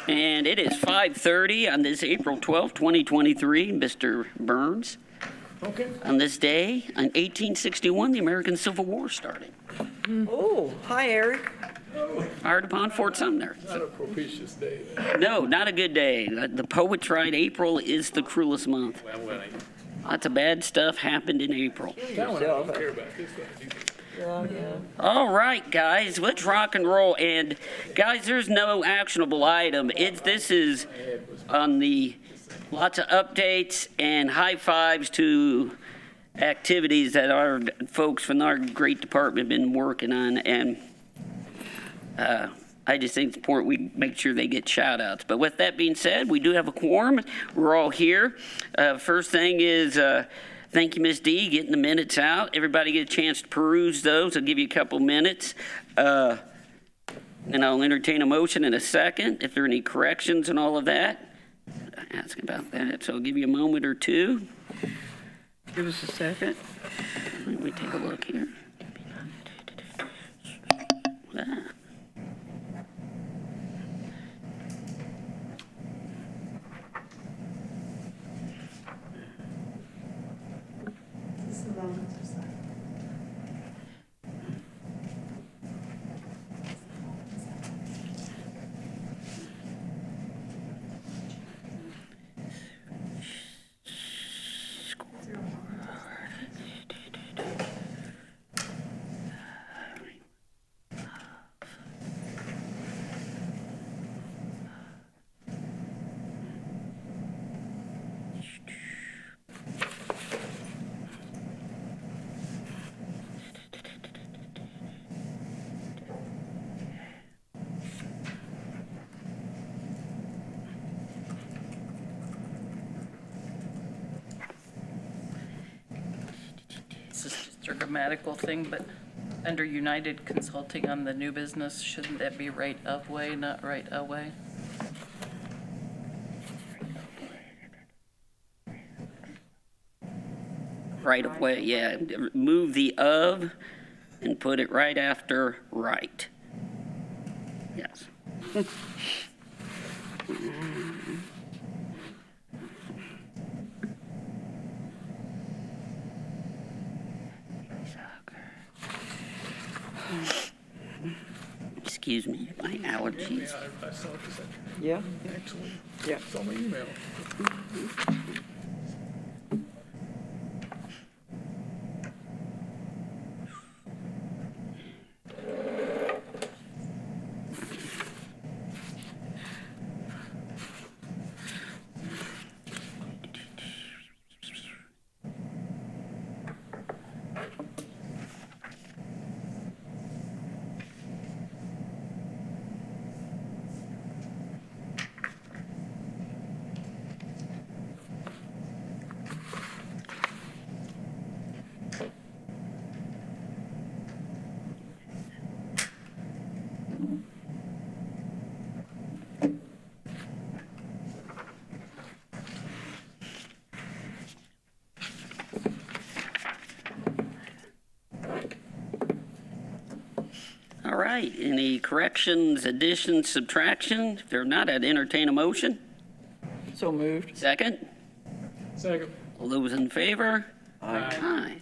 And it is 5:30 on this April 12th, 2023. Mr. Burns, Okay. on this day, in 1861, the American Civil War started. Oh, hi, Eric. Fired upon Fort Sumner. Not a propitious day. No, not a good day. The poet tried April is the cruelest month. Well, Lots of bad stuff happened in April. that one I don't care about. This one I do. Yeah. All right, guys, let's rock and roll. And guys, there's no actionable item. This is on the lots of updates and high fives to activities that our folks from our great department have been working on. And I just think it's important we make sure they get shout outs. But with that being said, we do have a quorum. We're all here. First thing is, thank you, Ms. D, getting the minutes out. Everybody get a chance to peruse those. I'll give you a couple minutes. And I'll entertain a motion in a second if there are any corrections and all of that. Ask about that. So I'll give you a moment or two. Give us a second. Let me take a look here. Ah. This is just a grammatical thing, but under United Consulting on the new business, shouldn't that be right of way, not right away? Right of way, yeah. Move the of and put it right after right. Yes. Excuse me, my allergies. I saw this. Yeah. Excellent. Yeah. It's on my email. All right, any corrections, additions, subtractions? If they're not, I'd entertain a motion. So moved. Second? Second. All those in favor? Aye. Aye.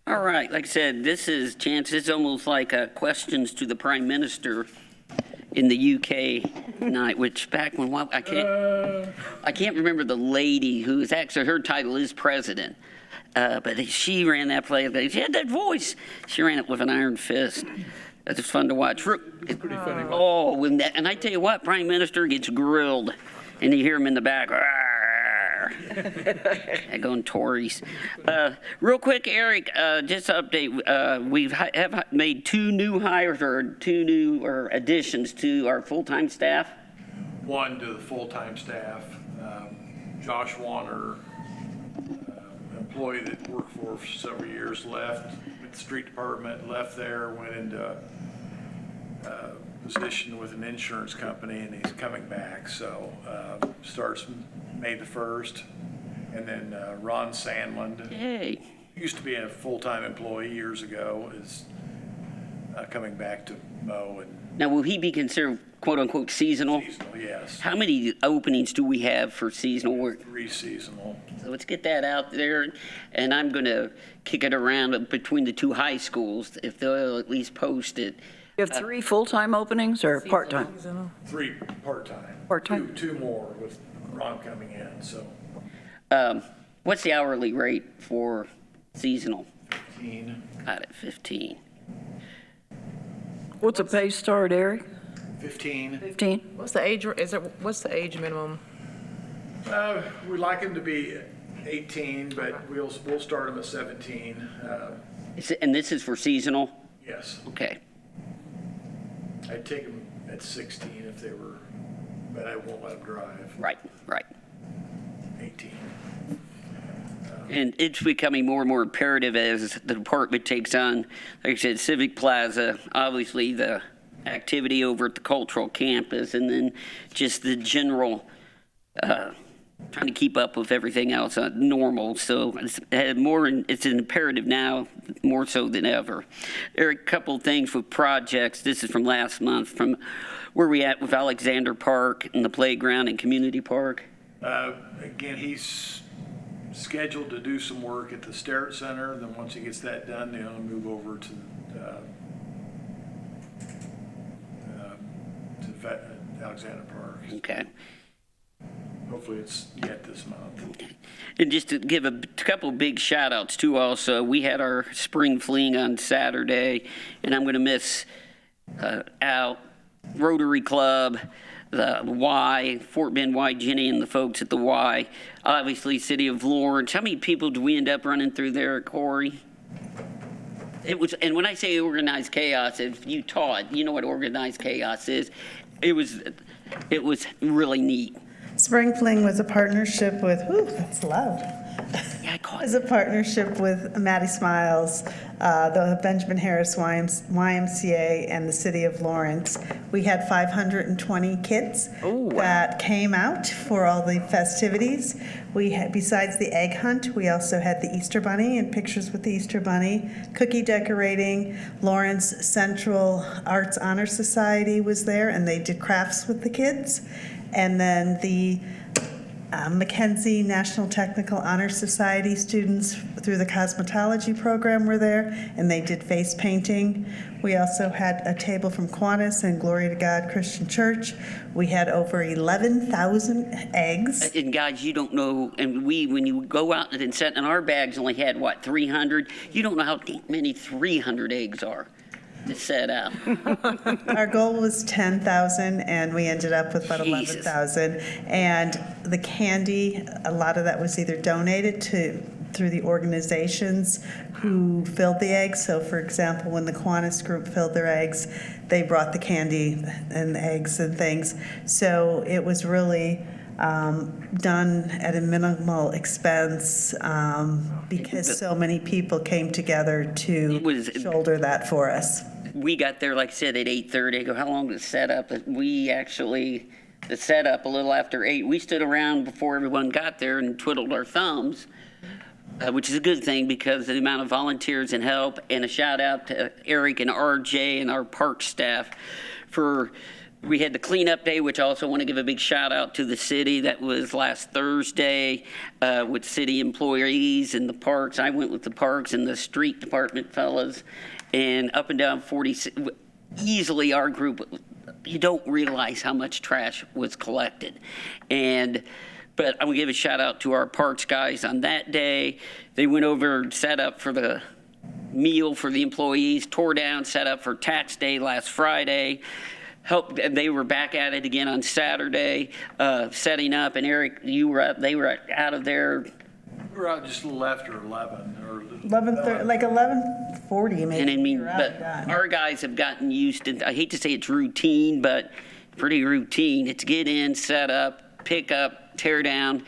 All right, like I said, this is almost like questions to the Prime Minister in the UK night, which back when, I can't remember the lady who's actually, her title is president. But she ran that play. She had that voice. She ran it with an iron fist. It's fun to watch. It's pretty funny. Oh, and I tell you what, Prime Minister gets grilled, and you hear him in the back. Going Tories. Real quick, Eric, just to update. We have made two new hires or additions to our full-time staff. One to the full-time staff, Josh Warner, employee that worked for several years, left with the street department, left there, went into position with an insurance company, and he's coming back. So starts May the 1st. And then Ron Sandland, Yay. used to be a full-time employee years ago, is coming back to mow and Now, will he be considered quote-unquote seasonal? seasonal, yes. How many openings do we have for seasonal work? 3 seasonal. So let's get that out there, and I'm going to kick it around between the 2 high schools, if they'll at least post it. You have 3 full-time openings or part-time? 3 part-time. Part-time. Two more with Ron coming in, so What's the hourly rate for seasonal? 15. Got it, 15. What's the pay start, Eric? 15. 15? What's the age, what's the age minimum? We'd like him to be 18, but we'll start him at 17. And this is for seasonal? Yes, Okay. I'd take him at 16 if they were, but I won't let him drive. Right, right. 18. And it's becoming more and more imperative as the department takes on, like I said, Civic Plaza, obviously the activity over at the cultural campus, and then just the general trying to keep up with everything else normal. So it's it's an imperative now more so than ever. There are a couple of things with projects. This is from last month, from where we at with Alexander Park and the playground and community park. Again, he's scheduled to do some work at the Starrett Center. Then once he gets that done, he'll move over to Alexander Park. Okay. Hopefully it's yet this month. And just to give a couple big shout outs too also, we had our spring fling on Saturday, and I'm going to miss out Rotary Club, the Y, Fort Bend Y, Jenny and the folks at the Y, obviously City of Lawrence. How many people do we end up running through there, Corey? It was, and when I say organized chaos, if you taught, you know what organized chaos is. It was really neat. Spring Fling was a partnership with, whew, that's loud. Yeah, I caught It was a partnership with Maddie Smiles, the Benjamin Harris YMCA, and the City of Lawrence. We had 520 kids that came out for all the festivities. We had, besides the egg hunt, we also had the Easter Bunny and pictures with the Easter Bunny, cookie decorating. Lawrence Central Arts Honor Society was there, and they did crafts with the kids. And then the Mackenzie National Technical Honor Society students through the cosmetology program were there, and they did face painting. We also had a table from Kiwanis and Glory to God Christian Church. We had over 11,000 eggs. And guys, you don't know, and when you go out and set in our bags, only had, 300? You don't know how many 300 eggs are to set out. Our goal was 10,000, and we ended up with about Jesus. 11,000. And the candy, a lot of that was either donated through the organizations who filled the eggs. So, for example, when the Kiwanis group filled their eggs, they brought the candy and the eggs and things. So it was really done at a minimal expense because so many people came together to shoulder that for us. We got there, like I said, at 8:30. I go, how long was the setup? The setup a little after 8. We stood around before everyone got there and twiddled our thumbs, which is a good thing because of the amount of volunteers and help. And a shout out to Eric and RJ and our park staff we had the cleanup day, which I also want to give a big shout out to the city. That was last Thursday with city employees and the parks. I went with the parks and the street department fellas, and up and down 46, easily our group, you don't realize how much trash was collected. But I'm going to give a shout out to our parks guys on that day. They went over, set up for the meal for the employees, tore down, set up for tax day last Friday. And they were back at it again on Saturday, setting up. And Eric, you were up. They were out of there. We were out just a little after 11 or 11:30, like 11:40 maybe. And I mean, we were out but and done. our guys have gotten used to. I hate to say it's routine, but pretty routine. It's get in, set up, pick up, tear down,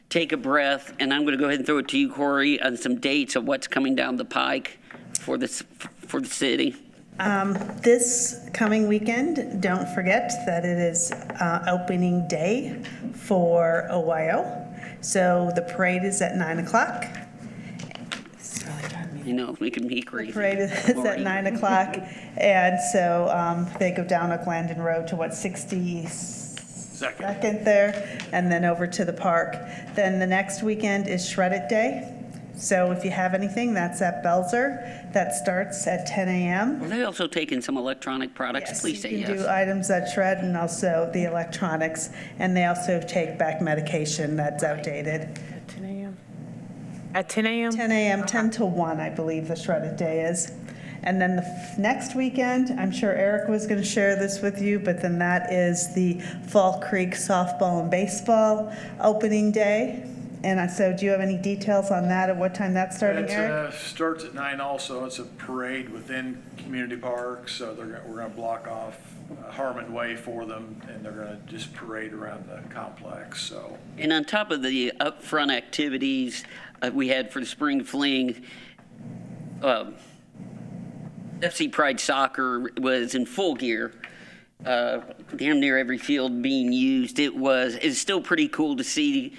take a breath. And I'm going to go ahead and throw it to you, Corey, on some dates of what's coming down the pike for the city. This coming weekend, don't forget that it is opening day for OYO. So the parade is at 9 o'clock. It's really driving me You know, making me crazy. Parade is at 9 o'clock, and so they go down Oak Landon Road to what, 62nd there, and then over to the park. Then the next weekend is Shred It Day. So if you have anything, that's at Belzer. That starts at 10 a.m. Are they also taking some electronic products? Yes, Please say you can do yes. items that shred and also the electronics, and they also take back medication that's outdated. At 10 a.m.? At 10 a.m.? 10 a.m., 10 to 1, I believe the shredded day is. And then the next weekend, I'm sure Eric was going to share this with you, but then that is the Fall Creek softball and baseball opening day. And so do you have any details on that, at what time that's starting, Eric? It starts at 9 also. It's a parade within Community Park, so we're going to block off Harmon Way for them, and they're going to just parade around the complex, so. And on top of the upfront activities we had for the spring fling, FC Pride Soccer was in full gear. Damn near every field being used. It's still pretty cool to see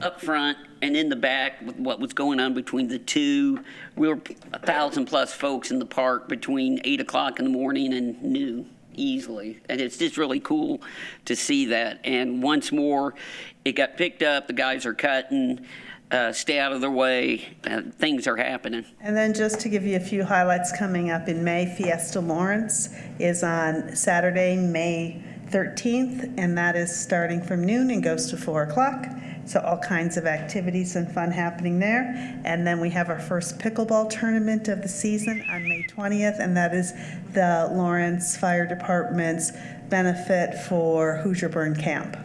up front and in the back with what was going on between the two. We were 1,000+ folks in the park between 8 o'clock in the morning and noon easily. And it's just really cool to see that. And once more, it got picked up. The guys are cutting. Stay out of their way. Things are happening. And then just to give you a few highlights coming up in May, Fiesta Lawrence is on Saturday, May 13th, and that is starting from noon and goes to 4 o'clock. So all kinds of activities and fun happening there. And then we have our first pickleball tournament of the season on May 20th, and that is the Lawrence Fire Department's benefit for Hoosier Burn Camp.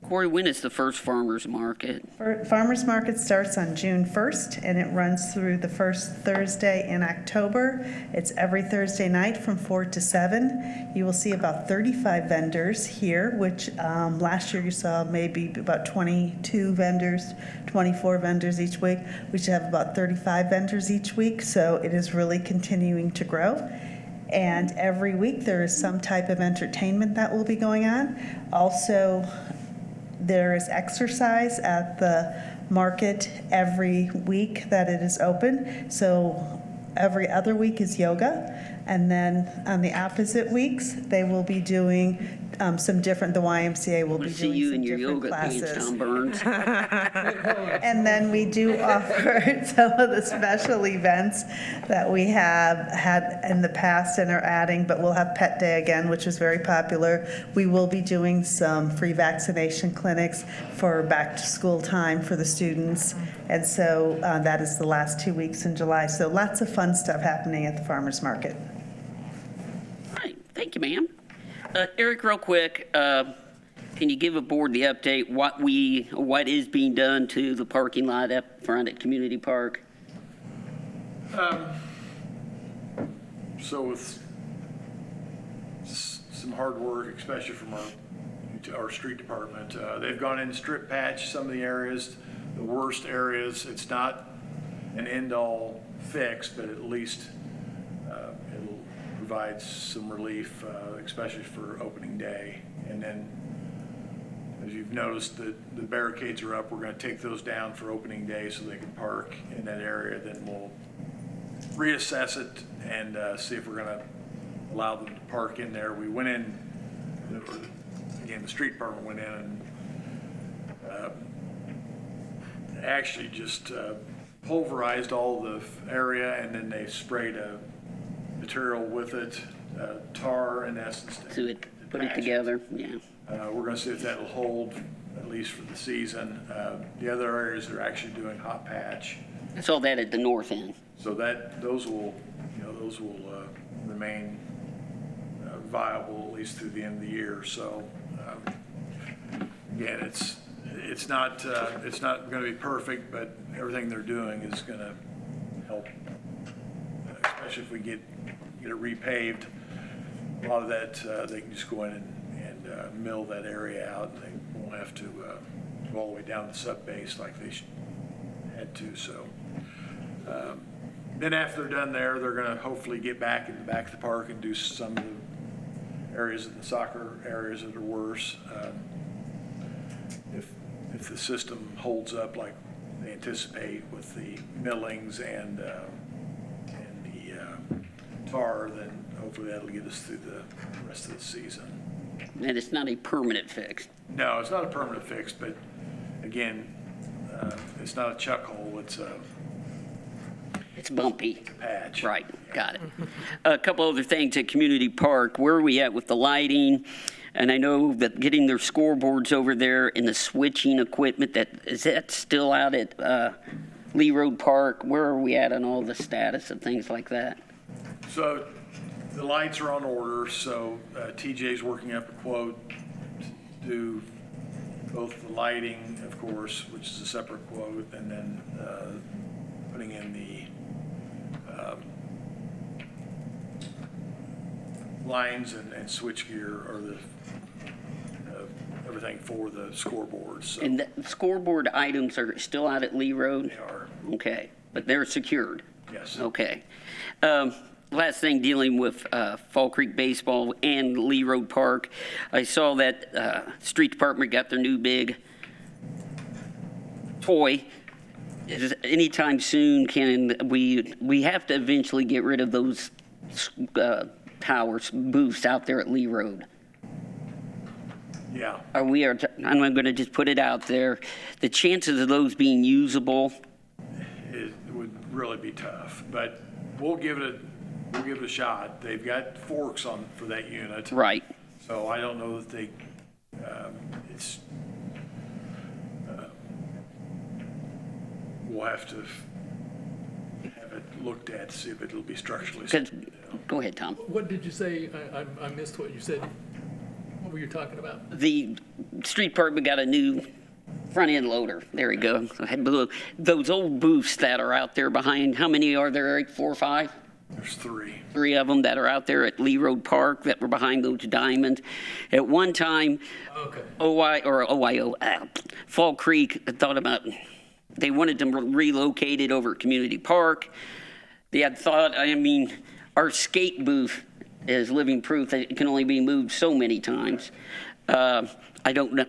Corey, when is the first farmer's market? Farmers Market starts on June 1st, and it runs through the first Thursday in October. It's every Thursday night from 4 to 7. You will see about 35 vendors here, which last year you saw maybe about 22 vendors, 24 vendors each week. We should have about 35 vendors each week, so it is really continuing to grow. And every week there is some type of entertainment that will be going on. Also, there is exercise at the market every week that it is open. So every other week is yoga. And then on the opposite weeks, they will be doing some different, the YMCA will I be see doing you some in your different yoga pants, classes. Tom Burns. And then we do offer some of the special events that we have had in the past and are adding, but we'll have Pet Day again, which is very popular. We will be doing some free vaccination clinics for back to school time for the students. And so that is the last 2 weeks in July. So lots of fun stuff happening at the farmers market. All right, thank you, ma'am. Eric, real quick, can you give the board the update, what is being done to the parking lot up front at Community Park? So with some hard work, especially from our street department, they've gone in and strip patch some of the areas, the worst areas. It's not an end-all fix, but at least it'll provide some relief, especially for opening day. And then, as you've noticed, the barricades are up. We're going to take those down for opening day so they can park in that area. Then we'll reassess it and see if we're going to allow them to park in there. We went in, again, the street department went in and actually just pulverized all the area, and then they sprayed a material with it, tar in essence. To put it together, yeah. We're going to see if that'll hold, at least for the season. The other areas, they're actually doing hot patch. I saw that at the north end. So those will remain viable at least through the end of the year. So again, it's not going to be perfect, but everything they're doing is going to help, especially if we get it repaved. A lot of that they can just go in and mill that area out, and they won't have to go all the way down to sub-base like they had to. So then after they're done there, they're going to hopefully get back in the back of the park and do some of the areas of the soccer areas that are worse. If the system holds up like they anticipate with the millings and tar, then hopefully that'll get us through the rest of the season. And it's not a permanent fix. No, it's not a permanent fix, but again, it's not a chuck hole, it's a It's bumpy. patch. Right, got it. A couple other things at Community Park. Where are we at with the lighting? And I know that getting their scoreboards over there and the switching equipment, is that still out at Lee Road Park? Where are we at on all the status of things like that? So the lights are on order, so TJ's working up a quote to do both the lighting, of course, which is a separate quote, and then putting in the lines and switchgear, or the everything for the scoreboards. So And the scoreboard items are still out at Lee Road? they are, Okay, but they're secured? yes. Okay. Last thing, dealing with Fall Creek Baseball and Lee Road Park. I saw that Street Department got their new big toy. Is anytime soon, can we have to eventually get rid of those towers, booths out there at Lee Road? Yeah, I'm going to just put it out there. The chances of those being usable, it would really be tough, but we'll give it a shot. They've got forks for that unit. right? So I don't know that they, we'll have to have it looked at to see if it'll be structurally. Go ahead, Tom. What did you say? I missed what you said. What were you talking about? The street department got a new front end loader. There we go. Those old booths that are out there behind, how many are there, Eric? 4 or 5? There's 3. 3 of them that are out there at Lee Road Park that were behind those diamonds. At one time, Okay. Fall Creek thought about, they wanted to relocate it over at Community Park. They had thought, our skate booth is living proof that it can only be moved so many times. I don't know.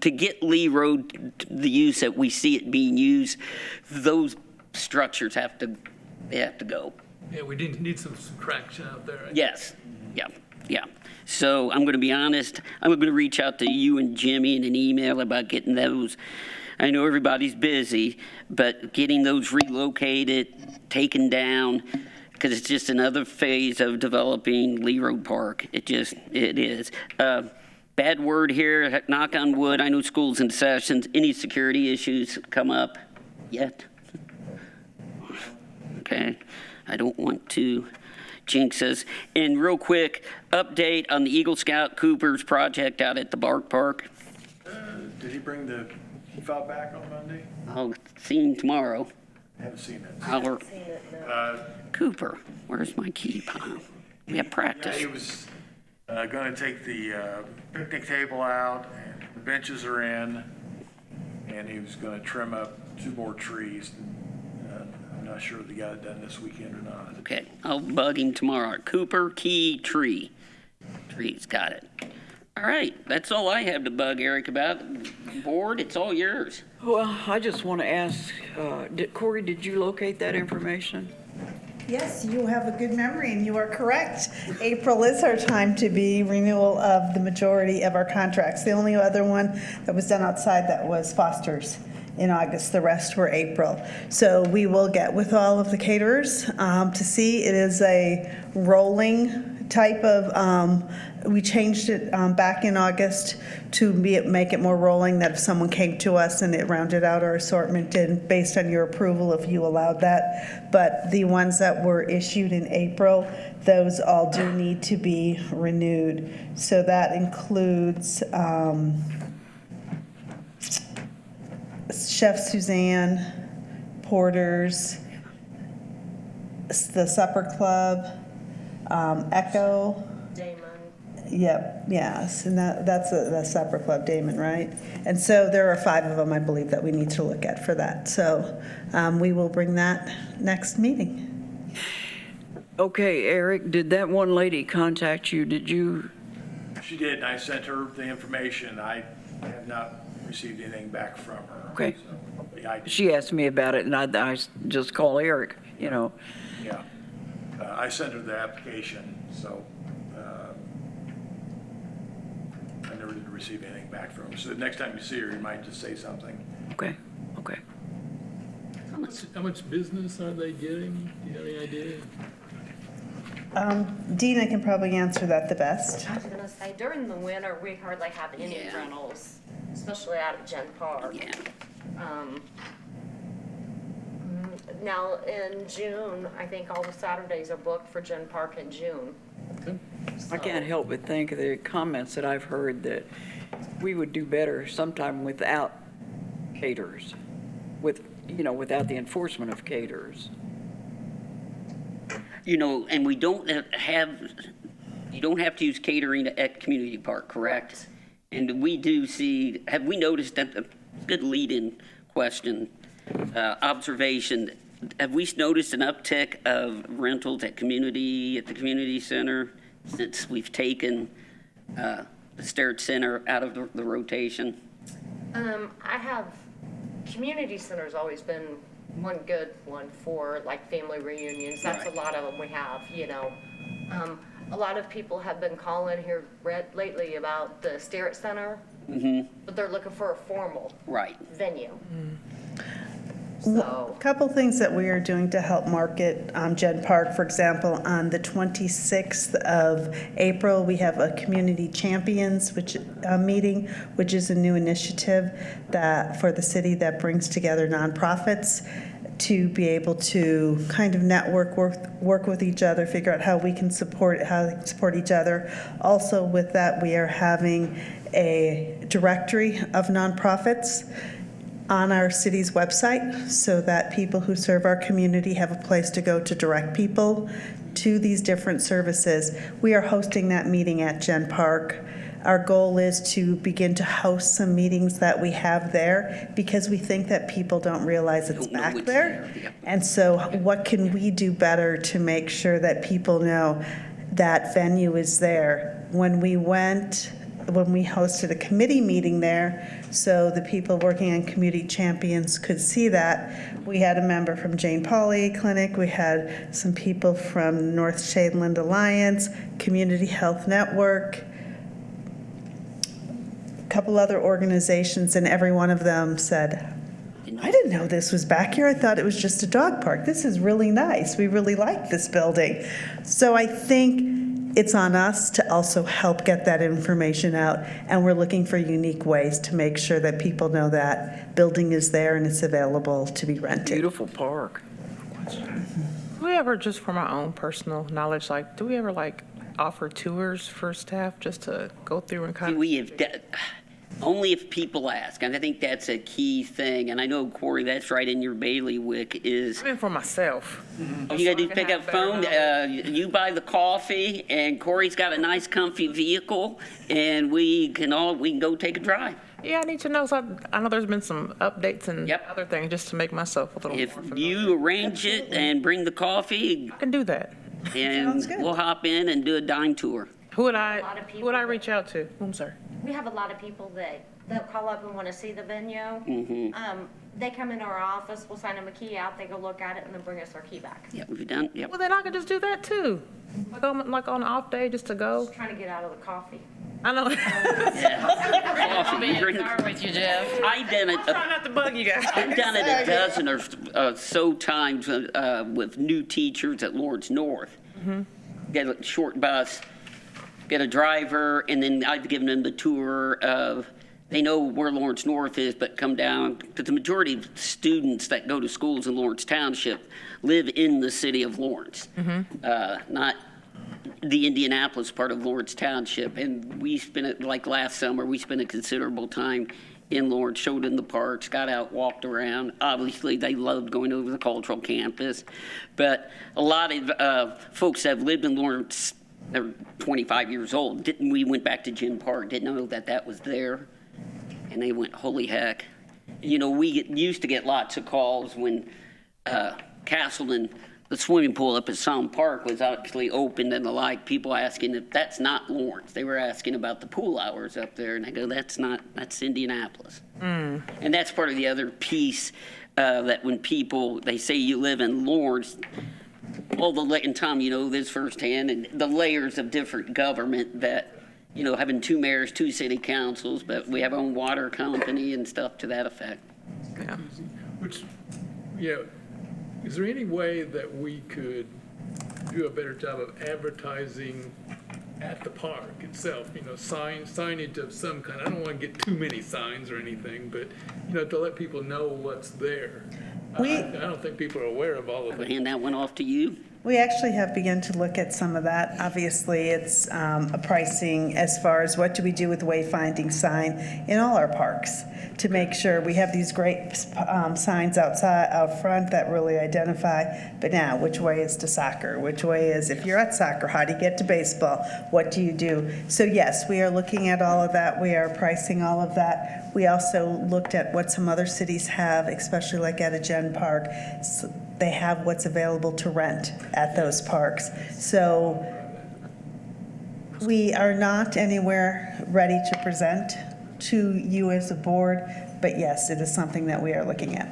To get Lee Road the use that we see it being used, those structures have to go. Yeah, we need some traction out there. Yes, yeah. So I'm going to be honest, I'm going to reach out to you and Jimmy in an email about getting those. I know everybody's busy, but getting those relocated, taken down, because it's just another phase of developing Lee Road Park. It is. Bad word here, knock on wood. I know school's in sessions. Any security issues come up yet? Okay, I don't want to jinx us. And real quick, update on the Eagle Scout Cooper's project out at the Bark Park. Did he bring the key fob back on Monday? I'll see him tomorrow. Haven't seen it. Cooper, where's my key pile? We have Yeah, practice. he was going to take the picnic table out, and the benches are in, and he was going to trim up 2 more trees. I'm not sure if he got it done this weekend or not. Okay, I'll bug him tomorrow. Cooper, key, tree. Trees, got it. All right, that's all I have to bug Eric about. Board, it's all yours. Well, I just want to ask, Corey, did you locate that information? Yes, you have a good memory, and you are correct. April is our time to be renewal of the majority of our contracts. The only other one that was done outside that was Foster's in August. The rest were April. So we will get with all of the caterers to see. It is a rolling type of, we changed it back in August to make it more rolling, that if someone came to us and it rounded out our assortment, and based on your approval, if you allowed that. But the ones that were issued in April, those all do need to be renewed. So that includes Chef Suzanne, Porter's, the Supper Club, Echo. Damon. Yep, yes, and that's the Supper Club, Damon, right? And so there are 5 of them, I believe, that we need to look at for that. So we will bring that next meeting. Okay, Eric, did that one lady contact you? Did you? She did, and I sent her the information. I have not received anything back from her. Okay. So, yeah, She asked me about it, and I just call Eric, you know. yeah, I sent her the application, so I never did receive anything back from her. So the next time you see her, you might just say something. Okay, okay. How much business are they getting? Do you have any idea? Dina can probably answer that the best. I was gonna say, during the winter, we hardly have any Yeah. rentals, especially out of Gen Park. Yeah. Now, in June, I think all the Saturdays are booked for Gen Park in June. I can't help but think of the comments that I've heard that we would do better sometime without caterers, without the enforcement of caterers. And we don't you don't have to use catering at Community Park, correct? And we do see, have we noticed that, good lead-in question, observation, have we noticed an uptick of rentals at the community center since we've taken the Starrett Center out of the rotation? I have, community center's always been one good one for like family reunions. That's Right. a lot of them we have, A lot of people have been calling here lately about the Starrett Center, but they're looking for a formal Right. venue. A So, couple things that we are doing to help market Gen Park. For example, on the 26th of April, we have a Community Champions meeting, which is a new initiative for the city that brings together nonprofits to be able to kind of network, work with each other, figure out how we can support each other. Also with that, we are having a directory of nonprofits on our city's website so that people who serve our community have a place to go to direct people to these different services. We are hosting that meeting at Gen Park. Our goal is to begin to host some meetings that we have there because we think that people don't realize it's Don't know back it's there. there, yeah. And so what can we do better to make sure that people know that venue is there? When we hosted a committee meeting there, so the people working on Community Champions could see that, we had a member from Jane Pauley Clinic, we had some people from North Shadeland Alliance, Community Health Network, a couple other organizations, and every one of them said, I didn't know this was back here. I thought it was just a dog park. This is really nice. We really like this building. So I think it's on us to also help get that information out, and we're looking for unique ways to make sure that people know that building is there and it's available to be rented. Beautiful park. Do we ever, just for my own personal knowledge, do we ever offer tours for staff just to go through and kind of? We have, only if people ask, and I think that's a key thing, and I know, Corey, that's right in your bailiwick is, I mean, for myself. all you gotta do is So I pick can up have phone, better you buy the coffee, and Corey's got a nice comfy vehicle, and we can go take a drive. Yeah, I need to know, so I know there's been some updates and Yep. other things, just to make myself a little If more familiar. you arrange it and bring the coffee, I can do that. and Sounds good. we'll hop in and do a dime tour. Who would lot of I people that- reach out to? I'm sorry. we have a lot of people that they'll call up and want to see the venue. They come into our office, we'll sign them a key out, they go look at it, and then bring us our key back. Yeah, we've done, yep. Well, then I could just do that too. Like on an off day, just to go. Trying to get out of the coffee. I know. Coffee, you bring- Car with you, Jeff. I've done it, Try not to bug you guys. I've done it a dozen or so times with new teachers at Lawrence North. Get a short bus, get a driver, and then I've given them the tour of, they know where Lawrence North is, but come down, because the majority of students that go to schools in Lawrence Township live in the city of Lawrence, not the Indianapolis part of Lawrence Township. And we spent, like last summer, we spent a considerable time in Lawrence, showed in the parks, got out, walked around. Obviously, they loved going over the cultural campus. But a lot of folks that have lived in Lawrence, they're 25 years old. We went back to Gen Park, didn't know that was there. And they went, holy heck. We used to get lots of calls when Castleton, the swimming pool up at Sound Park was actually opened and the like, people asking if that's not Lawrence. They were asking about the pool hours up there, and I go, that's Indianapolis. And that's part of the other piece that when people, they say you live in Lawrence, Well, and Tom, you know this firsthand, and the layers of different government that, you know, having 2 mayors, 2 city councils, but we have our own water company and stuff to that effect. Yeah. Which, yeah, is there any way that we could do a better job of advertising at the park itself? You know, signage of some kind. I don't want to get too many signs or anything, but, you know, to let people know what's there. I don't think people are aware of all of I'll it. hand that one off to you. We actually have begun to look at some of that. Obviously, it's a pricing as far as what do we do with wayfinding sign in all our parks to make sure we have these great signs out front that really identify, but now which way is to soccer? Which way is, if you're at soccer, how do you get to baseball? What do you do? So yes, we are looking at all of that. We are pricing all of that. We also looked at what some other cities have, especially like at a Gen Park. They have what's available to rent at those parks. So we are not anywhere ready to present to you as a board, but yes, it is something that we are looking at.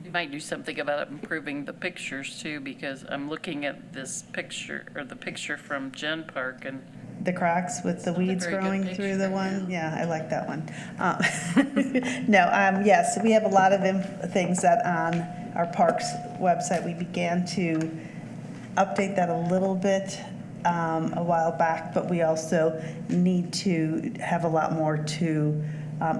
You might do something about improving the pictures too, because I'm looking at this picture, or the picture from Gen Park, and The cracks with the Not a weeds very good growing through the picture, one? Yeah, I like that one. No, yes, we have a lot of things that on our parks website. We began to update that a little bit a while back, but we also need to have a lot more to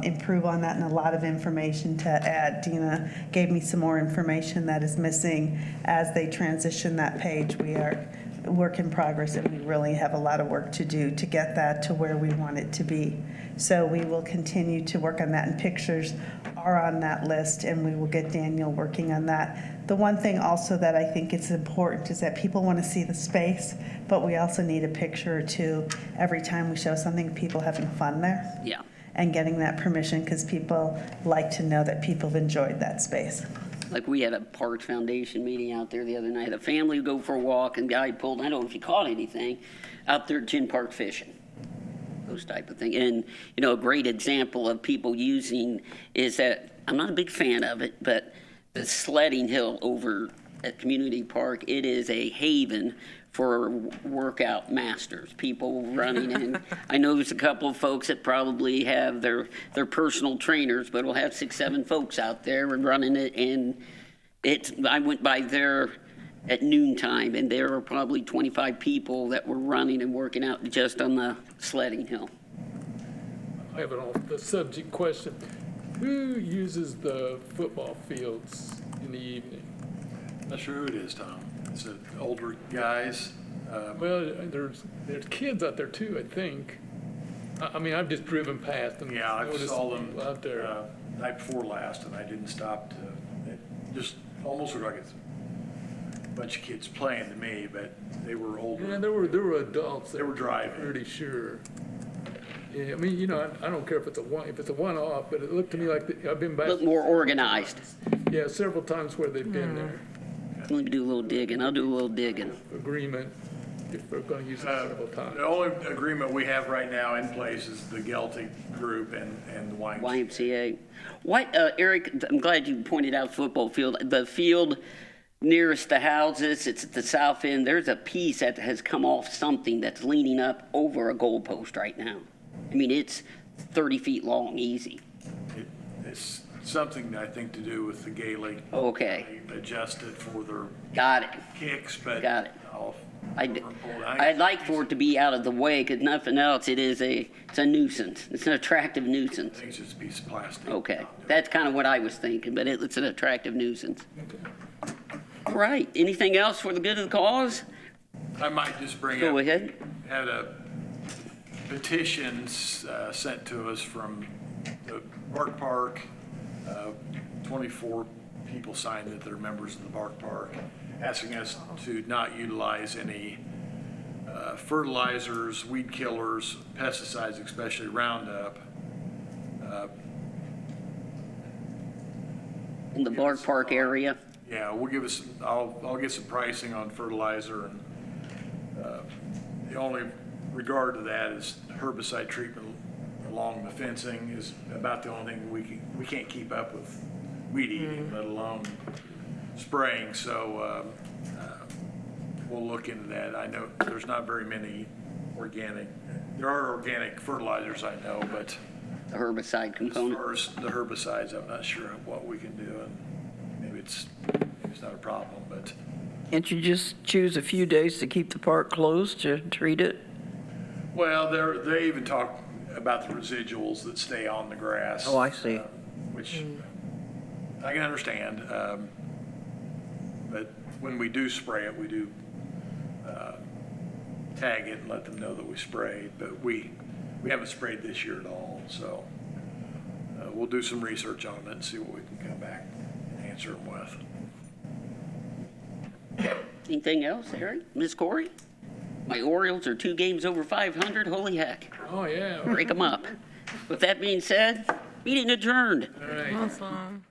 improve on that and a lot of information to add. Dina gave me some more information that is missing as they transition that page. We are work in progress, and we really have a lot of work to do to get that to where we want it to be. So we will continue to work on that, and pictures are on that list, and we will get Daniel working on that. The one thing also that I think is important is that people want to see the space, but we also need a picture or two every time we show something, people having fun there. Yeah. And getting that permission, because people like to know that people have enjoyed that space. Like we had a Parks Foundation meeting out there the other night. A family would go for a walk and guy pulled, I don't know if he caught anything, out there at Gin Park fishing. Those type of things. And, you know, a great example of people using is that, I'm not a big fan of it, but the sledding hill over at Community Park, it is a haven for workout masters, people running in. I know there's a couple of folks that probably have their personal trainers, but we'll have 6, 7 folks out there and running it. And I went by there at noontime, and there were probably 25 people that were running and working out just on the sledding hill. I have an off the subject question. Who uses the football fields in the evening? Not sure who it is, Tom. It's the older guys. Well, there's kids out there too, I think. I mean, I've just driven past and Yeah, I noticed saw them people out there. night before last, and I didn't stop to, it just almost looked like it's a bunch of kids playing to me, but they were older. Yeah, there were adults. They were driving. Pretty sure. Yeah, I mean, you know, I don't care if it's a one-off, but it looked to me like I've been back. Look more organized. Yeah, several times where they've been there. Let me do a little digging. I'll do a little digging. Agreement, if we're going to use it several times. The only agreement we have right now in place is the Gelty group and the YMCA. YMCA. Eric, I'm glad you pointed out football field. The field nearest the houses, it's at the south end. There's a piece that has come off something that's leaning up over a goalpost right now. I mean, it's 30 feet long, easy. It's something, I think, to do with the Gay League. Okay. They adjusted for their Got it. kicks, but. Got it. I'll- I'd like for it to be out of the way, because nothing else, it's a nuisance. It's an attractive I nuisance. think it's just a piece of plastic. Okay, that's kind of what I was thinking, but it's an attractive nuisance. All right, anything else for the good of the cause? I might just bring up. Go ahead. Had a petitions sent to us from the Bark Park. 24 people signed that they're members of the Bark Park, asking us to not utilize any fertilizers, weed killers, pesticides, especially Roundup. In the Bark Park area? Yeah, we'll give us, I'll get some pricing on fertilizer, and the only regard to that is herbicide treatment along the fencing is about the only thing we can't keep up with weed eating, let alone spraying. So we'll look into that. I know there's not very many organic, there are organic fertilizers, I know, but The herbicide as component. far as the herbicides, I'm not sure what we can do, and maybe it's not a problem, but Can't you just choose a few days to keep the park closed to treat it? well, they even talk about the residuals that stay on the grass. Oh, I see. Which I can understand. But when we do spray it, we do tag it and let them know that we sprayed. But we haven't sprayed this year at all, so we'll do some research on it and see what we can come back and answer them with. Anything else, Eric? Ms. Corey? My Orioles are 2 games over 500. Holy heck. Oh, yeah. Break them up. With that being said, meeting adjourned. All right. Awesome.